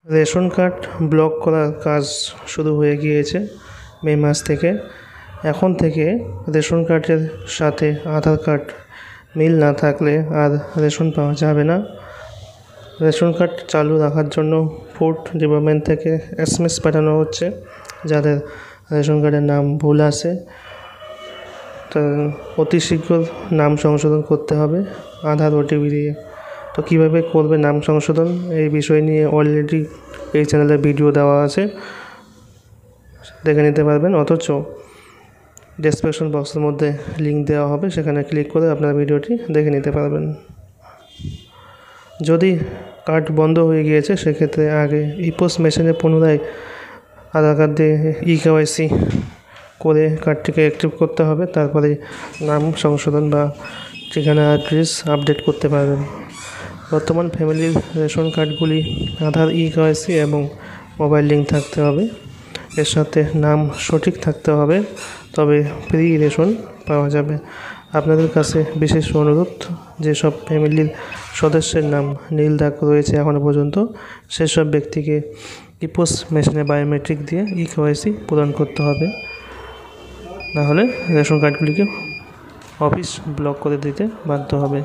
Ration card block করার কাজ শুরু হয়ে গিয়েছে মে মাস থেকে। এখন থেকে রেশন কার্ডের সাথে আধার কার্ড মিল না থাকলে আর রেশন পাওয়া যাবে না। রেশন কার্ড চালু রাখার জন্য ফুড ডিপার্টমেন্ট থেকে SMS পাঠানো হচ্ছে, যাদের রেশন কার্ডের নাম ভুল আছে তো অতি শীঘ্র নাম সংশোধন করতে হবে আধার OTP দিয়ে। তো কীভাবে করবে নাম সংশোধন, এই বিষয় নিয়ে অলরেডি এই চ্যানেলে ভিডিও দেওয়া আছে, দেখে নিতে পারবেন। অথচ ডেসক্রিপশন বক্সের মধ্যে লিঙ্ক দেওয়া হবে, সেখানে ক্লিক করে আপনারা ভিডিওটি দেখে নিতে পারবেন। যদি কার্ড বন্ধ হয়ে গিয়েছে সেক্ষেত্রে আগে ইপোস মেশিনে পুনরায় আধার কার্ড দিয়ে EKYC করে কার্ডটিকে অ্যাক্টিভ করতে হবে, তারপরে নাম সংশোধন বা ঠিকানা অ্যাড্রেস আপডেট করতে পারবেন। বর্তমান ফ্যামিলির রেশন কার্ডগুলি আধার EKYC এবং মোবাইল লিঙ্ক থাকতে হবে, এর সাথে নাম সঠিক থাকতে হবে, তবে ফ্রি রেশন পাওয়া যাবে। আপনাদের কাছে বিশেষ অনুরোধ, যেসব ফ্যামিলির সদস্যের নাম নীল দাগ রয়েছে এখনও পর্যন্ত, সেসব ব্যক্তিকে ইপোস মেশিনে বায়োমেট্রিক দিয়ে EKYC পূরণ করতে হবে, নাহলে রেশন কার্ডগুলিকে অফিস ব্লক করে দিতে বাধ্য হবে।